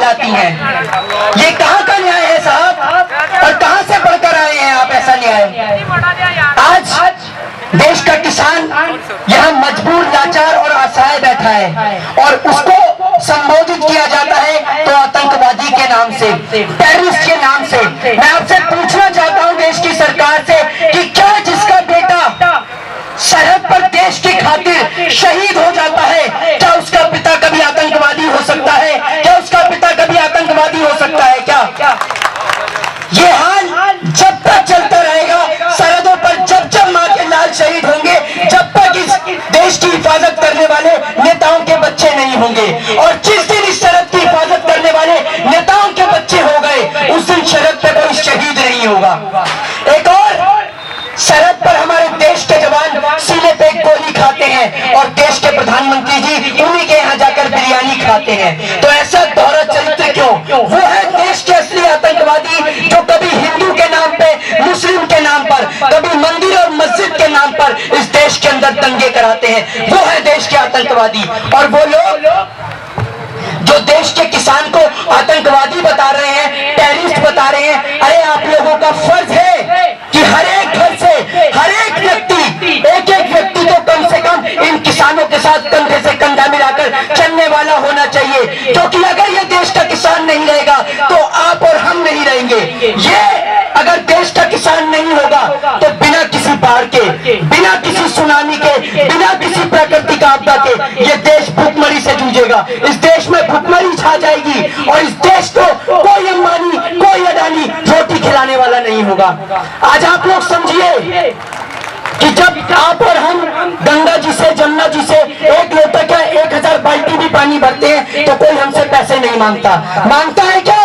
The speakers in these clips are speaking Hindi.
कहलाती हैं। ये कहाँ का न्याय है साहब, और कहाँ से पढ़कर आए हैं आप ऐसा न्याय? आज देश का किसान यहाँ मजबूर, लाचार और असहाय बैठा है और उसको संबोधित किया जाता है तो आतंकवादी के नाम से, टेररिस्ट के नाम से। मैं आपसे पूछना चाहता हूँ देश की सरकार से कि क्या जिसका बेटा सरहद पर देश की खातिर शहीद हो जाता है, क्या उसका पिता कभी आतंकवादी हो सकता है? क्या उसका पिता कभी आतंकवादी हो सकता है? क्या ये हाल जब तक चलता रहेगा, सरहदों पर जब जब मां के लाल शहीद होंगे, जब तक इस देश की हिफाजत करने वाले नेताओं के बच्चे नहीं होंगे, और जिस दिन इस सरहद की हिफाजत करने वाले नेताओं के बच्चे हो गए, उस दिन सरहद पे कोई शहीद नहीं होगा। एक और, सरहद पर हमारे देश के जवान सीने पे गोली खाते हैं और देश के प्रधानमंत्री जी उन्हीं के यहाँ जाकर बिरयानी खाते हैं। तो ऐसा दोहरा चरित्र क्यों? वो है देश के असली आतंकवादी जो कभी हिंदू के नाम पे, मुस्लिम के नाम पर, कभी मंदिर और मस्जिद के नाम पर इस देश के अंदर दंगे कराते हैं। वो है देश के आतंकवादी। और वो लोग जो देश के किसान को आतंकवादी बता रहे हैं, टेररिस्ट बता रहे हैं, अरे आप लोगों का फर्ज है कि हर एक घर से हर एक व्यक्ति, एक एक व्यक्ति तो कम से कम इन किसानों के साथ कंधे से कंधा मिलाकर चलने वाला होना चाहिए, क्योंकि अगर ये देश का किसान नहीं रहेगा तो आप और हम नहीं रहेंगे। ये अगर देश का किसान नहीं होगा तो बिना किसी बाढ़ के, बिना किसी सुनामी के, बिना किसी प्राकृतिक आपदा के ये देश भूखमरी से जूझेगा। इस देश में भूखमरी छा जाएगी और इस देश को कोई अंबानी, कोई अडानी रोटी खिलाने वाला नहीं होगा। आज आप लोग समझिए कि जब आप और हम गंगा जी से, जमुना जी से एक लोटा क्या 1000 बाल्टी भी पानी भरते हैं तो कोई हमसे पैसे नहीं मांगता। मांगता है क्या?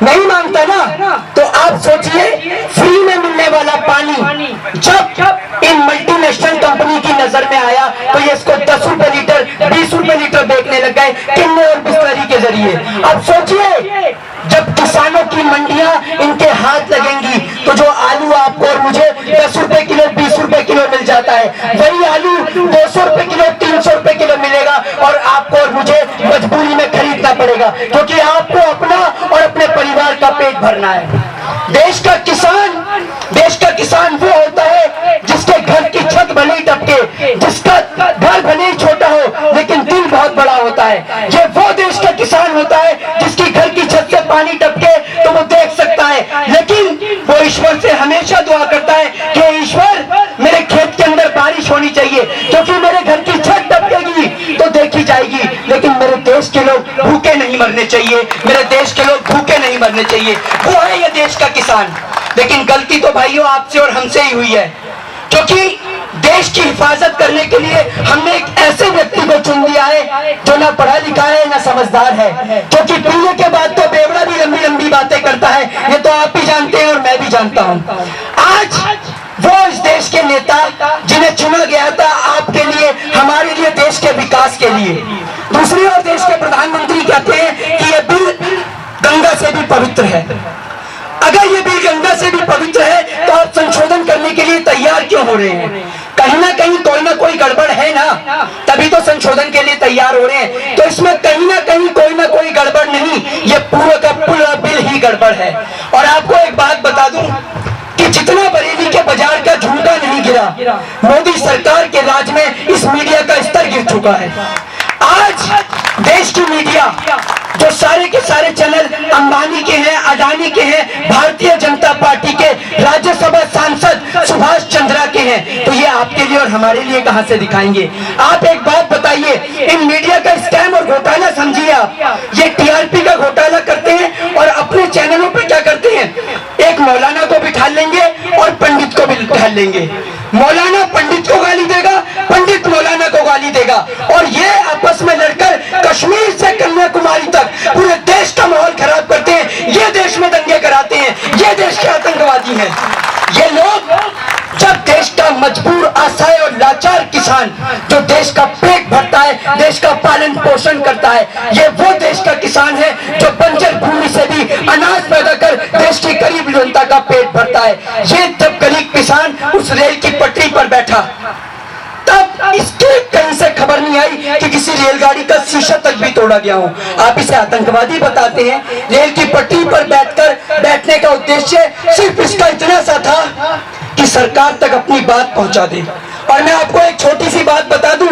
नहीं मांगता ना। तो आप सोचिए, फ्री में मिलने वाला पानी जब इन मल्टीनेशनल कंपनी की नजर में आया तो ये इसको 10 रुपए लीटर, 20 रुपए लीटर बेचने लग गए किन्ने और बिस्लरी के जरिए। अब सोचिए, जब किसानों की मंडियां इनके हाथ लगेंगी तो जो आलू आपको और मुझे 10 रुपए किलो, 20 रुपए किलो मिल जाता है, वही आलू 200 रुपए किलो, 300 रुपए किलो मिलेगा और आपको और मुझे मजबूरी में खरीदना पड़ेगा, क्योंकि आपको अपना और अपने परिवार का पेट भरना है। देश का किसान वो होता है जिसके घर की छत भले ही टपके, जिसका घर भले ही छोटा हो लेकिन दिल बहुत बड़ा होता है। ये वो देश का किसान होता है जिसकी घर की छत से पानी टपके तो वो देख सकता है, लेकिन वो ईश्वर से हमेशा दुआ करता है कि ईश्वर मेरे खेत के अंदर बारिश होनी चाहिए, क्योंकि मेरे घर की छत टपकेगी तो देखी जाएगी, लेकिन मेरे देश के लोग भूखे नहीं मरने चाहिए, मेरे देश के लोग भूखे नहीं मरने चाहिए। वो है ये देश का किसान। लेकिन गलती तो भाइयों आपसे और हमसे ही हुई है, क्योंकि देश की हिफाजत करने के लिए हमने एक ऐसे व्यक्ति को चुन लिया है जो ना पढ़ा लिखा है ना समझदार है, क्योंकि पीने के बाद तो बेवड़ा भी लंबी लंबी बातें करता है। ये तो आप भी जानते हैं और मैं भी जानता हूं। आज वो इस देश के नेता जिन्हें चुना गया था आपके लिए, हमारे लिए, देश के विकास के लिए। दूसरी ओर देश के प्रधानमंत्री कहते हैं कि ये बिल गंगा से भी पवित्र है। अगर ये बिल गंगा से भी पवित्र है तो आप संशोधन करने के लिए तैयार क्यों हो रहे हैं? कहीं ना कहीं कोई ना कोई गड़बड़ है ना, तभी तो संशोधन के लिए तैयार हो रहे हैं। तो इसमें कहीं ना कहीं कोई ना कोई गड़बड़ नहीं, ये पूरा का पूरा बिल ही गड़बड़ है। और आपको एक बात बता दूं कि जितना बरेली के बाजार का झुमका नहीं गिरा, मोदी सरकार के राज में इस मीडिया का स्तर गिर चुका है। आज देश की मीडिया, जो सारे के सारे चैनल अंबानी के हैं, अडानी के हैं, भारतीय जनता पार्टी के राज्यसभा सांसद सुभाष चंद्रा के हैं, तो ये आपके लिए और हमारे लिए कहां से दिखाएंगे? आप एक बात बताइए, इन मीडिया का स्कैम और घोटाला समझिए आप, ये टीआरपी का घोटाला करते हैं और अपने चैनलों पर क्या करते हैं, एक मौलाना को बिठा लेंगे और पंडित को भी बिठा लेंगे। मौलाना पंडित को गाली देगा, पंडित मौलाना को गाली देगा, और ये आपस में लड़कर कश्मीर से कन्याकुमारी तक पूरे देश का माहौल खराब करते हैं। ये देश में दंगे कराते हैं, ये देश के आतंकवादी हैं। ये लोग जब देश का मजबूर, असहाय और लाचार किसान जो देश का पेट भरता है, देश का पालन पोषण करता है, ये वो देश का किसान है जो बंजर भूमि से भी अनाज पैदा कर देश की गरीब जनता का पेट भरता है। ये जब गरीब किसान उस रेल की पटरी पर बैठा तब इसके कहीं से खबर नहीं आई कि किसी रेलगाड़ी का शीशा तक भी तोड़ा गया हो। आप इसे आतंकवादी बताते हैं। रेल की पटरी पर बैठने का उद्देश्य सिर्फ इसका इतना सा था कि सरकार तक अपनी बात पहुंचा दे। और मैं आपको एक छोटी सी बात बता दूं,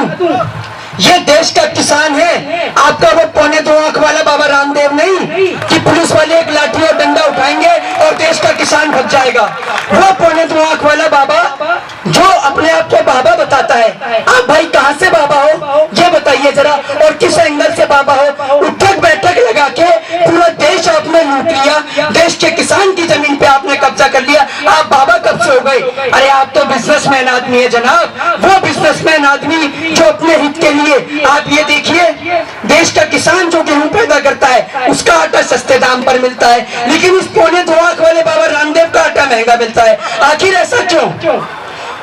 ये देश का किसान है, आपका वो 2.25 आंख वाला बाबा रामदेव नहीं कि पुलिस वाले एक लाठी और डंडा उठाएंगे और देश का किसान भग जाएगा। वो 2.25 आंख वाला बाबा जो अपने आप को बाबा बताता है, आप भाई कहां से बाबा हो ये बताइए जरा, और किस एंगल से बाबा हो। उठक बैठक लगा के पूरा देश आपने लूट लिया, देश के किसान की जमीन पे आपने कब्जा कर लिया, आप बाबा कब से हो गए? अरे आप तो बिजनेसमैन आदमी है जनाब, वो बिजनेसमैन आदमी जो अपने हित के लिए, आप ये देखिए देश का किसान जो गेहूं पैदा करता है उसका आटा सस्ते दाम पर मिलता है, लेकिन इस 2.25 आंख वाले बाबा रामदेव का आटा महंगा मिलता है। आखिर ऐसा क्यों?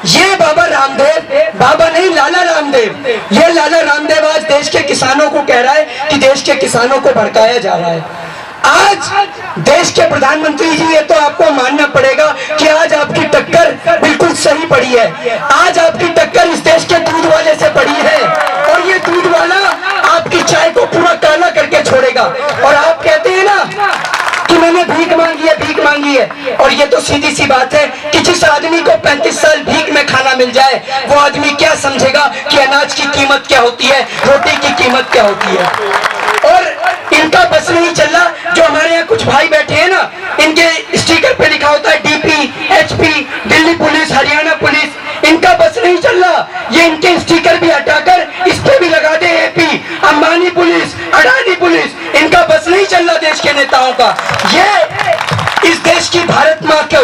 ये बाबा रामदेव, बाबा नहीं लाला रामदेव, ये लाला रामदेव आज देश के किसानों को कह रहा है कि देश के किसानों को भड़काया जा रहा है। आज देश के प्रधानमंत्री जी, ये तो आपको मानना पड़ेगा कि आज आपकी टक्कर बिल्कुल सही पड़ी है। आज आपकी टक्कर इस देश के दूध वाले से पड़ी है, और ये दूध वाला आपकी चाय को पूरा काला करके छोड़ेगा। और आप कहते हैं ना कि मैंने भीख मांगी है, और ये तो सीधी सी बात है कि जिस आदमी को 35 साल भीख में खाना मिल जाए, वो आदमी क्या समझेगा कि अनाज की कीमत क्या होती है, रोटी की कीमत क्या होती है। और इनका बस नहीं चल रहा। जो हमारे यहाँ कुछ भाई बैठे हैं ना, इनके स्टिकर पे लिखा होता है DP, HP, Delhi police, Haryana police, इनका बस नहीं चल रहा। ये इनके स्टिकर भी हटाकर इस पे भी लगा दे AP, Ambani police, Adani police, इनका बस नहीं चल रहा देश के नेताओं का। ये इस देश की भारत माँ को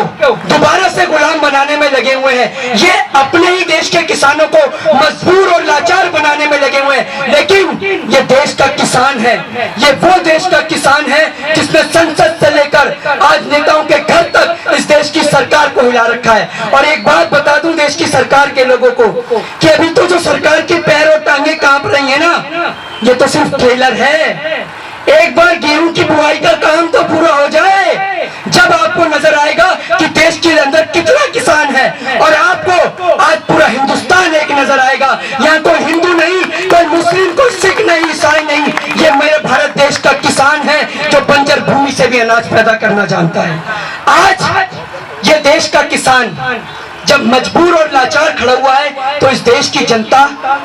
दोबारा से गुलाम बनाने में लगे हुए हैं। ये अपने ही देश के किसानों को मजबूर और लाचार बनाने में लगे हुए हैं। लेकिन ये देश का किसान है, ये वो देश का किसान है जिसने संसद से लेकर आज नेताओं के घर तक इस देश की सरकार को हिला रखा है। और एक बात बता दूं देश की सरकार के लोगों को कि अभी तो जो सरकार के पैर और टांगे कांप रही है ना, ये तो सिर्फ ट्रेलर है। एक बार गेहूं की बुआई का काम तो पूरा हो जाए, जब आपको नजर आएगा कि देश के अंदर कितना किसान है, और आपको आज पूरा हिंदुस्तान एक नजर आएगा। यहाँ कोई हिंदू नहीं, कोई मुस्लिम, कोई सिख नहीं, ईसाई नहीं, ये मेरे भारत देश का किसान है जो बंजर भूमि से भी अनाज पैदा करना जानता है। आज ये देश का किसान जब मजबूर और लाचार खड़ा हुआ है, तो इस देश की जनता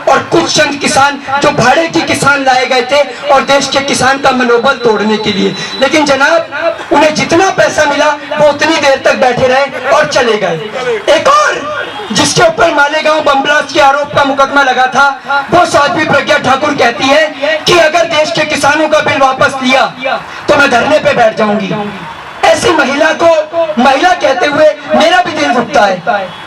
और कुछ चंद किसान जो भाड़े के किसान लाए गए थे और देश के किसान का मनोबल तोड़ने के लिए, लेकिन जनाब उन्हें जितना पैसा मिला वो उतनी देर तक बैठे रहे और चले गए। एक और जिसके ऊपर मालेगांव बम ब्लास्ट के आरोप का मुकदमा लगा था, वो साध्वी प्रज्ञा ठाकुर कहती है कि अगर देश के किसानों का बिल वापस लिया तो मैं धरने पे बैठ जाऊंगी। ऐसी महिला को महिला कहते हुए मेरा भी दिल रुकता है,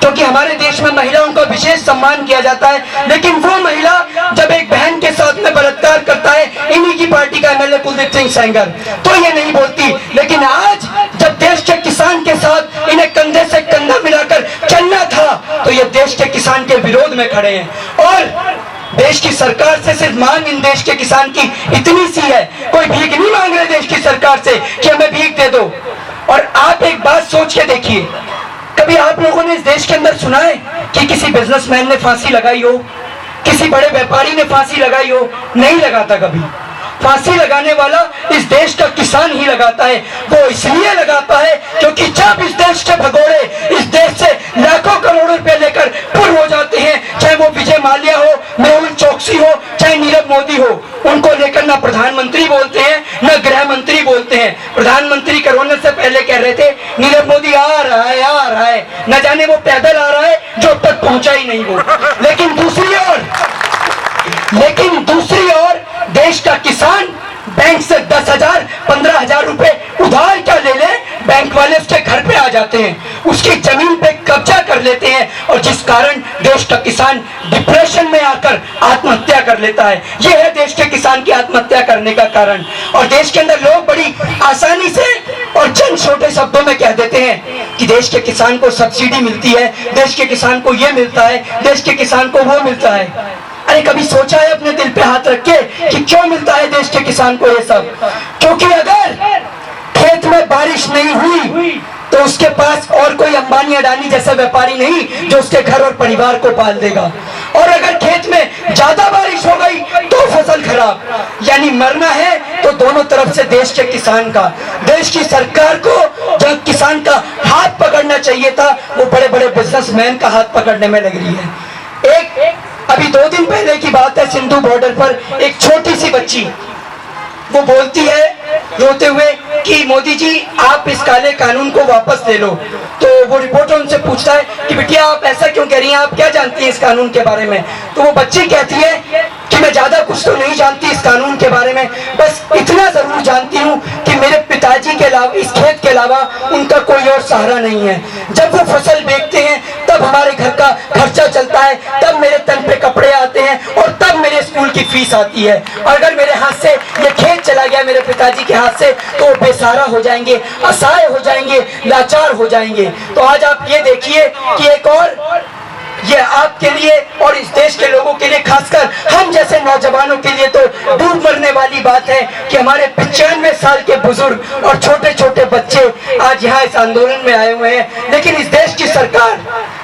क्योंकि हमारे देश में महिलाओं का विशेष सम्मान किया जाता है। लेकिन वो महिला जब एक बहन के साथ में बलात्कार करता है, इन्हीं की पार्टी का एमएलए कुलदीप सिंह सेंगर, तो ये नहीं बोलती। लेकिन आज जब देश के किसान के साथ इन्हें कंधे से कंधा मिलाकर चलना था, तो ये देश के किसान के विरोध में खड़े हैं। और देश की सरकार से सिर्फ मांग इन देश के किसान की इतनी सी है, कोई भीख नहीं मांग रहे देश की सरकार से कि हमें भीख दे दो। और आप एक बात सोच के देखिए, कभी आप लोगों ने इस देश के अंदर सुना है कि किसी बिजनेसमैन ने फांसी लगाई हो, किसी बड़े व्यापारी ने फांसी लगाई हो? नहीं लगाता कभी। फांसी लगाने वाला इस देश का किसान ही लगाता है। वो इसलिए लगाता है क्योंकि जब इस देश के भगोड़े इस देश से लाखों करोड़ों रुपए लेकर पुर हो जाते हैं, चाहे वो विजय माल्या हो, मेहुल चोकसी हो, चाहे नीरव मोदी हो, उनको लेकर ना प्रधानमंत्री बोलते हैं ना गृह मंत्री बोलते हैं। प्रधानमंत्री कोरोना से पहले कह रहे थे नीरव मोदी आ रहा है, न जाने वो पैदल आ रहा है जो अब तक पहुंचा ही नहीं वो। लेकिन दूसरी ओर देश का किसान बैंक से 10,000 15,000 रुपए उधार क्या ले ले, बैंक वाले उसके घर पे आ जाते हैं, उसकी जमीन पे कब्जा कर लेते हैं, और जिस कारण देश का किसान डिप्रेशन में आकर आत्महत्या कर लेता है। यह है देश के किसान की आत्महत्या करने का कारण। और देश के अंदर लोग बड़ी आसानी से और चंद छोटे शब्दों में कह देते हैं कि देश के किसान को सब्सिडी मिलती है, देश के किसान को ये मिलता है, देश के किसान को वो मिलता है। अरे कभी सोचा है अपने दिल पे हाथ रख के कि क्यों मिलता है देश के किसान को ये सब? क्योंकि अगर खेत में बारिश नहीं हुई तो उसके पास और कोई अंबानी अडानी जैसा व्यापारी नहीं जो उसके घर और परिवार को पाल देगा। और अगर खेत में ज्यादा बारिश हो गई तो फसल खराब, यानी मरना है तो दोनों तरफ से देश के किसान का। देश की सरकार को जो किसान का हाथ पकड़ना चाहिए था वो बड़े बड़े बिजनेसमैन का हाथ पकड़ने में लग रही है। एक अभी 2 दिन पहले की बात है, सिंधु बॉर्डर पर एक छोटी सी बच्ची वो बोलती है रोते हुए कि मोदी जी आप इस काले कानून को वापस ले लो। तो वो रिपोर्टर उनसे पूछता है कि बिटिया आप ऐसा क्यों कह रही हैं, आप क्या जानती हैं इस कानून के बारे में? तो वो बच्ची कहती है कि मैं ज्यादा कुछ तो नहीं जानती इस कानून के बारे में, बस इतना जरूर जानती हूँ कि मेरे पिताजी के अलावा इस खेत के अलावा उनका कोई और सहारा नहीं है। जब वो फसल बेचते हैं तब हमारे घर का खर्चा चलता है, तब मेरे तन पे कपड़े आते हैं और तब मेरे स्कूल की फीस आती है। और अगर मेरे हाथ से ये खेत चला गया मेरे पिताजी के हाथ से तो वो बेसहारा हो जाएंगे, असहाय हो जाएंगे, लाचार हो जाएंगे। तो आज आप ये देखिए कि एक और ये आपके लिए और इस देश के लोगों के लिए, खासकर हम जैसे नौजवानों के लिए तो डूब मरने वाली बात है कि हमारे 95 साल के बुजुर्ग और छोटे छोटे बच्चे आज यहाँ इस आंदोलन में आए हुए हैं, लेकिन इस देश की सरकार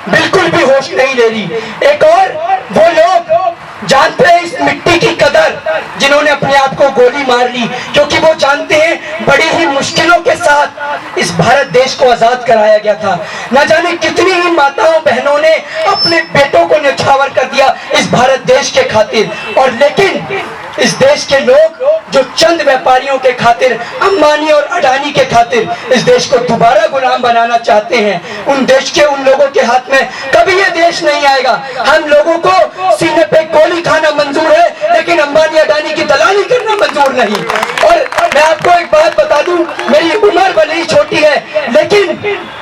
बिल्कुल भी होश नहीं ले रही। एक और वो लोग जानते हैं इस मिट्टी की कदर जिन्होंने अपने आप को गोली मार ली, क्योंकि वो जानते हैं बड़ी ही मुश्किलों के साथ इस भारत देश को आजाद कराया गया था। न जाने कितनी ही माताओं बहनों ने अपने बेटों को न्यौछावर कर दिया इस भारत देश के खातिर, और लेकिन इस देश के लोग जो चंद व्यापारियों के खातिर, अंबानी और अडानी के खातिर इस देश को दोबारा गुलाम बनाना चाहते हैं, उन देश के उन लोगों के हाथ में कभी ये देश नहीं आएगा। हम लोगों को सीने पे गोली खाना मंजूर है, लेकिन अंबानी अडानी की दलाली करना मंजूर नहीं। और मैं आपको एक बात बता दूं, मेरी उम्र भले ही छोटी है, लेकिन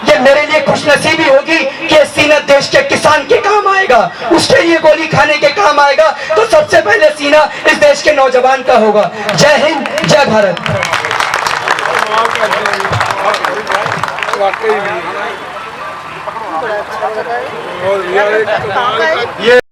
ये मेरे लिए खुशनसीबी होगी कि सीना देश के किसान के काम आएगा, उसके लिए गोली खाने के काम आएगा, तो सबसे पहले सीना इस देश के नौजवान का होगा। जय हिंद, जय भारत।